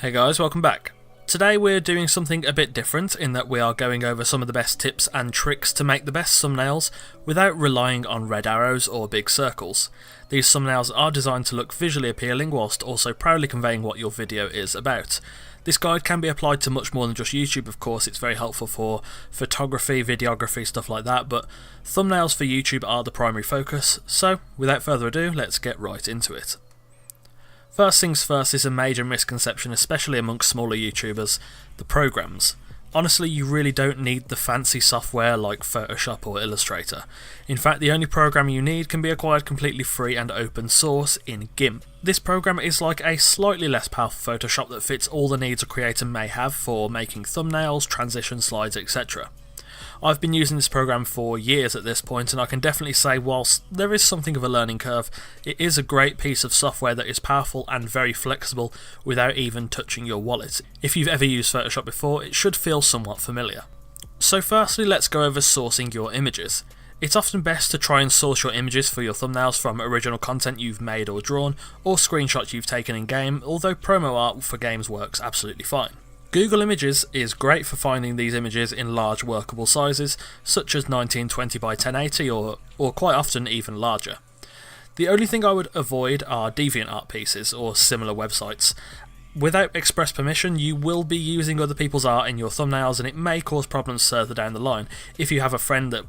Hey guys, welcome back. Today we're doing something a bit different in that we are going over some of the best tips and tricks to make the best thumbnails without relying on red arrows or big circles. These thumbnails are designed to look visually appealing whilst also proudly conveying what your video is about. This guide can be applied to much more than just YouTube, of course. It's very helpful for photography, videography, stuff like that, but thumbnails for YouTube are the primary focus, so without further ado, let's get right into it. First things first is a major misconception, especially amongst smaller YouTubers: the programs. Honestly, you really don't need the fancy software like Photoshop or Illustrator. In fact, the only program you need can be acquired completely free and open source in GIMP. This program is like a slightly less powerful Photoshop that fits all the needs a creator may have for making thumbnails, transition slides, etc. I've been using this program for years at this point, and I can definitely say whilst there is something of a learning curve, it is a great piece of software that is powerful and very flexible without even touching your wallet. If you've ever used Photoshop before, it should feel somewhat familiar. So firstly, let's go over sourcing your images. It's often best to try and source your images for your thumbnails from original content you've made or drawn, or screenshots you've taken in-game, although promo art for games works absolutely fine. Google Images is great for finding these images in large workable sizes, such as 1920 by 1080 or quite often even larger. The only thing I would avoid are DeviantArt pieces or similar websites. Without express permission, you will be using other people's art in your thumbnails, and it may cause problems further down the line. If you have a friend that,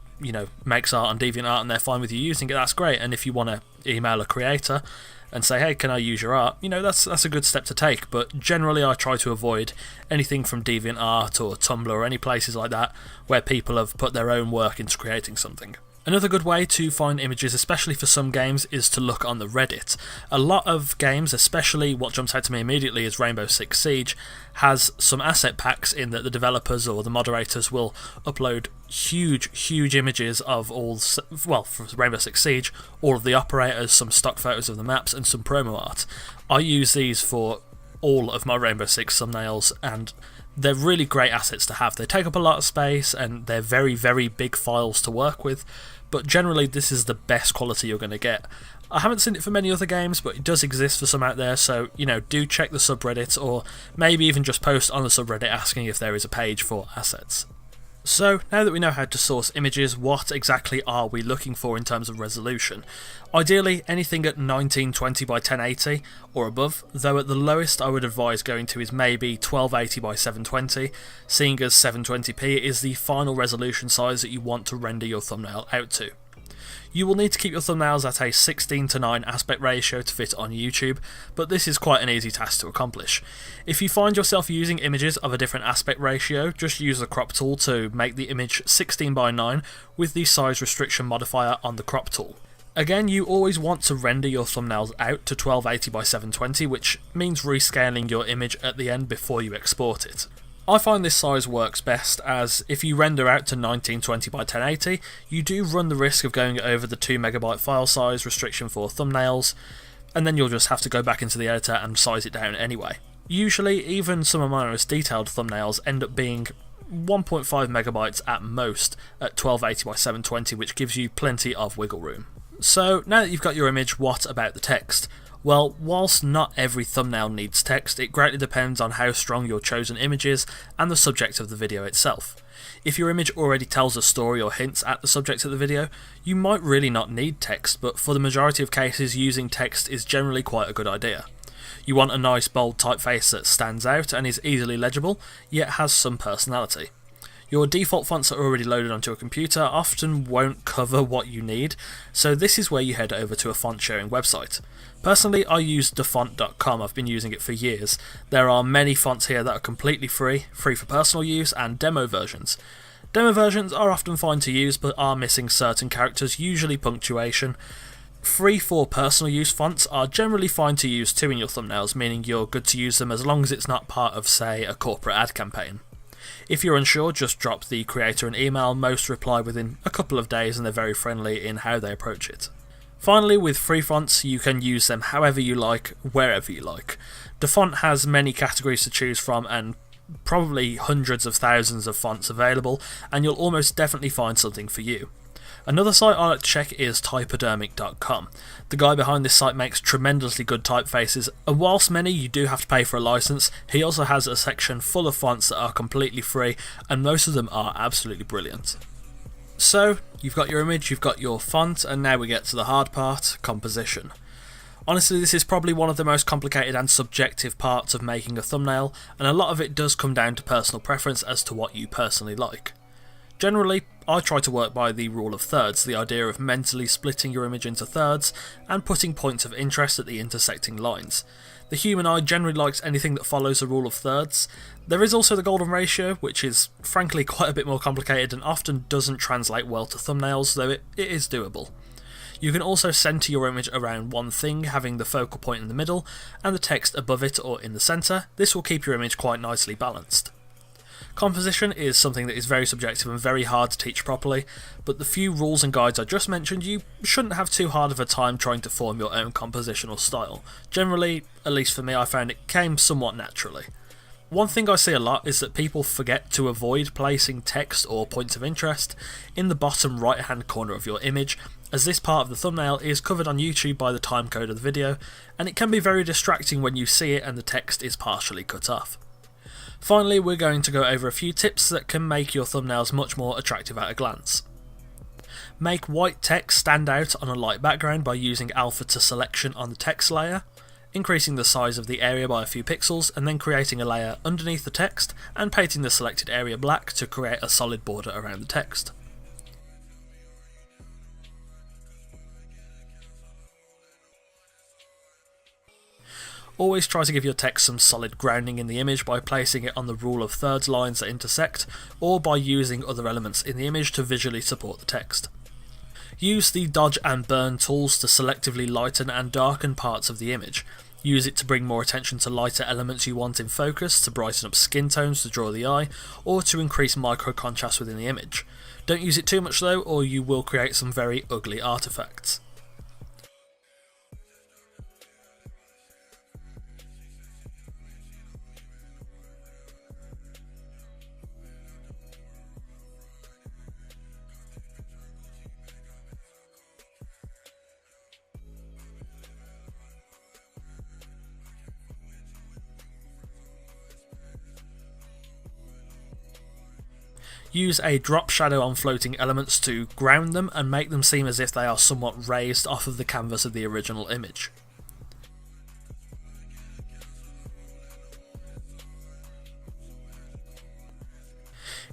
makes art on DeviantArt and they're fine with you using it, that's great. And if you want to email a creator and say, hey, can I use your art? That's a good step to take, but generally I try to avoid anything from DeviantArt or Tumblr or any places like that where people have put their own work into creating something. Another good way to find images, especially for some games, is to look on the Reddit. A lot of games, especially what jumps out to me immediately is Rainbow Six Siege, has some asset packs in that the developers or the moderators will upload huge images of for Rainbow Six Siege, all of the operators, some stock photos of the maps, and some promo art. I use these for all of my Rainbow Six thumbnails, and they're really great assets to have. They take up a lot of space and they're very big files to work with, but generally this is the best quality you're going to get. I haven't seen it for many other games, but it does exist for some out there, so do check the subreddit, or maybe even just post on the subreddit asking if there is a page for assets. So, now that we know how to source images, what exactly are we looking for in terms of resolution? Ideally, anything at 1920 by 1080 or above, though at the lowest I would advise going to is maybe 1280 by 720, seeing as 720p is the final resolution size that you want to render your thumbnail out to. You will need to keep your thumbnails at a 16:9 aspect ratio to fit on YouTube, but this is quite an easy task to accomplish. If you find yourself using images of a different aspect ratio, just use the crop tool to make the image 16:9 with the size restriction modifier on the crop tool. Again, you always want to render your thumbnails out to 1280 by 720, which means rescaling your image at the end before you export it. I find this size works best, as if you render out to 1920 by 1080, you do run the risk of going over the 2MB file size restriction for thumbnails, and then you'll just have to go back into the editor and size it down anyway. Usually, even some of my most detailed thumbnails end up being 1.5MB at most at 1280 by 720, which gives you plenty of wiggle room. So, now that you've got your image, what about the text? Well, whilst not every thumbnail needs text, it greatly depends on how strong your chosen image is and the subject of the video itself. If your image already tells a story or hints at the subject of the video, you might really not need text, but for the majority of cases using text is generally quite a good idea. You want a nice bold typeface that stands out and is easily legible, yet has some personality. Your default fonts that are already loaded onto your computer often won't cover what you need, so this is where you head over to a font sharing website. Personally, I use dafont.com, I've been using it for years. There are many fonts here that are completely free for personal use, and demo versions. Demo versions are often fine to use but are missing certain characters, usually punctuation. Free for personal use fonts are generally fine to use too in your thumbnails, meaning you're good to use them as long as it's not part of, say, a corporate ad campaign. If you're unsure, just drop the creator an email. Most reply within a couple of days and they're very friendly in how they approach it. Finally, with free fonts, you can use them however you like, wherever you like. Dafont has many categories to choose from and probably hundreds of thousands of fonts available, and you'll almost definitely find something for you. Another site I like to check is Typography.com. The guy behind this site makes tremendously good typefaces, and whilst many you do have to pay for a license, he also has a section full of fonts that are completely free, and most of them are absolutely brilliant. So, you've got your image, you've got your font, and now we get to the hard part, composition. Honestly, this is probably one of the most complicated and subjective parts of making a thumbnail, and a lot of it does come down to personal preference as to what you personally like. Generally, I try to work by the rule of thirds, the idea of mentally splitting your image into thirds and putting points of interest at the intersecting lines. The human eye generally likes anything that follows the rule of thirds. There is also the golden ratio, which is frankly quite a bit more complicated and often doesn't translate well to thumbnails, though it is doable. You can also centre your image around one thing, having the focal point in the middle and the text above it or in the centre. This will keep your image quite nicely balanced. Composition is something that is very subjective and very hard to teach properly, but the few rules and guides I just mentioned, you shouldn't have too hard of a time trying to form your own compositional style. Generally, at least for me, I found it came somewhat naturally. One thing I see a lot is that people forget to avoid placing text or points of interest in the bottom right hand corner of your image, as this part of the thumbnail is covered on YouTube by the timecode of the video, and it can be very distracting when you see it and the text is partially cut off. Finally, we're going to go over a few tips that can make your thumbnails much more attractive at a glance. Make white text stand out on a light background by using alpha to selection on the text layer, increasing the size of the area by a few pixels, and then creating a layer underneath the text and painting the selected area black to create a solid border around the text. Always try to give your text some solid grounding in the image by placing it on the rule of thirds lines that intersect, or by using other elements in the image to visually support the text. Use the dodge and burn tools to selectively lighten and darken parts of the image. Use it to bring more attention to lighter elements you want in focus, to brighten up skin tones to draw the eye, or to increase micro contrast within the image. Don't use it too much though, or you will create some very ugly artifacts. Use a drop shadow on floating elements to ground them and make them seem as if they are somewhat raised off of the canvas of the original image.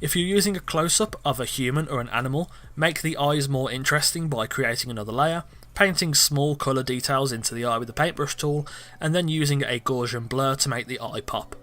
If you're using a close-up of a human or an animal, make the eyes more interesting by creating another layer, painting small colour details into the eye with the paintbrush tool, and then using a Gaussian blur to make the eye pop.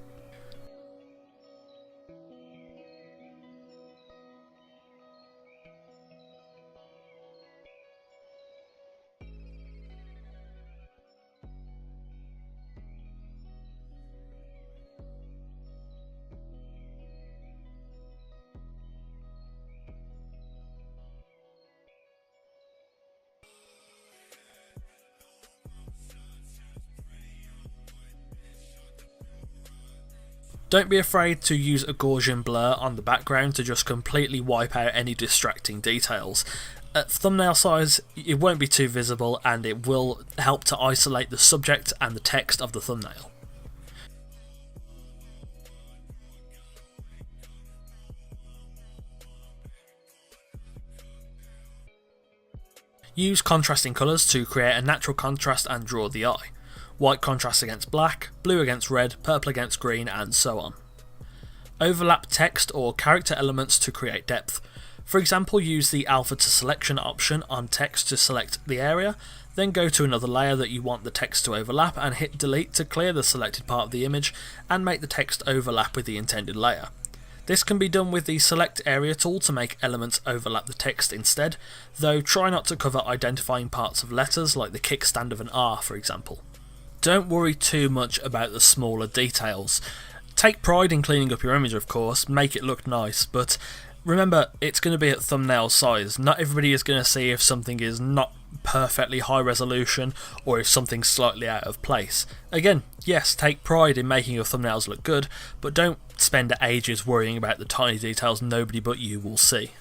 Don't be afraid to use a Gaussian blur on the background to just completely wipe out any distracting details. At thumbnail size, it won't be too visible and it will help to isolate the subject and the text of the thumbnail. Use contrasting colours to create a natural contrast and draw the eye. White contrasts against black, blue against red, purple against green, and so on. Overlap text or character elements to create depth. For example, use the alpha to selection option on text to select the area, then go to another layer that you want the text to overlap and hit delete to clear the selected part of the image and make the text overlap with the intended layer. This can be done with the select area tool to make elements overlap the text instead, though try not to cover identifying parts of letters like the kickstand of an R, for example. Don't worry too much about the smaller details. Take pride in cleaning up your image, of course, make it look nice, but remember, it's going to be at thumbnail size. Not everybody is going to see if something is not perfectly high resolution or if something's slightly out of place. Again, yes, take pride in making your thumbnails look good, but don't spend ages worrying about the tiny details nobody but you will see.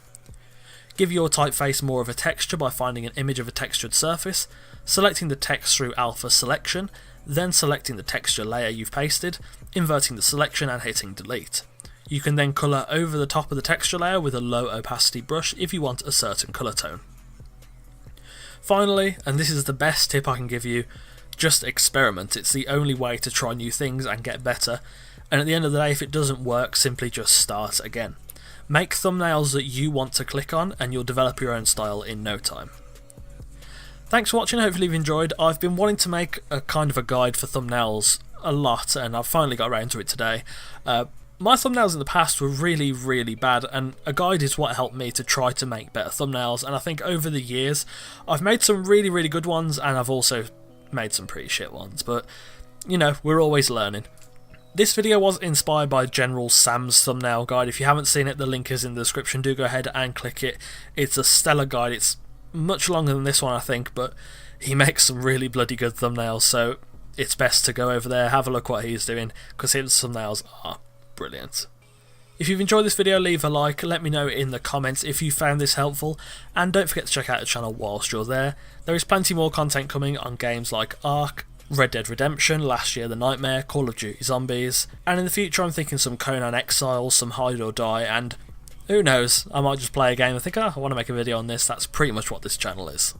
Give your typeface more of a texture by finding an image of a textured surface, selecting the text through alpha selection, then selecting the texture layer you've pasted, inverting the selection and hitting delete. You can then colour over the top of the texture layer with a low opacity brush if you want a certain colour tone. Finally, and this is the best tip I can give you, just experiment. It's the only way to try new things and get better, and at the end of the day, if it doesn't work, simply just start again. Make thumbnails that you want to click on and you'll develop your own style in no time. Thanks for watching, hopefully you've enjoyed. I've been wanting to make a kind of a guide for thumbnails a lot, and I've finally got around to it today. My thumbnails in the past were really bad, and a guide is what helped me to try to make better thumbnails, and I think over the years I've made some really good ones, and I've also made some pretty shit ones, but you know, we're always learning. This video was inspired by General Sam's thumbnail guide. If you haven't seen it, the link is in the description. Do go ahead and click it. It's a stellar guide. It's much longer than this one, I think, but he makes some really bloody good thumbnails, so it's best to go over there, have a look what he's doing, because his thumbnails are brilliant. If you've enjoyed this video, leave a like, let me know in the comments if you found this helpful, and don't forget to check out the channel whilst you're there. There is plenty more content coming on games like Ark, Red Dead Redemption, Last Year the Nightmare, Call of Duty Zombies, and in the future I'm thinking some Conan Exiles, some Hide or Die, and who knows, I might just play a game and think, oh, I want to make a video on this. That's pretty much what this channel is.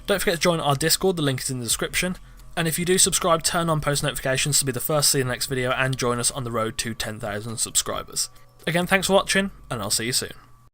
Don't forget to join our Discord, the link is in the description. And if you do subscribe, turn on post notifications to be the first to see the next video and join us on the road to 10,000 subscribers. Again, thanks for watching, and I'll see you soon.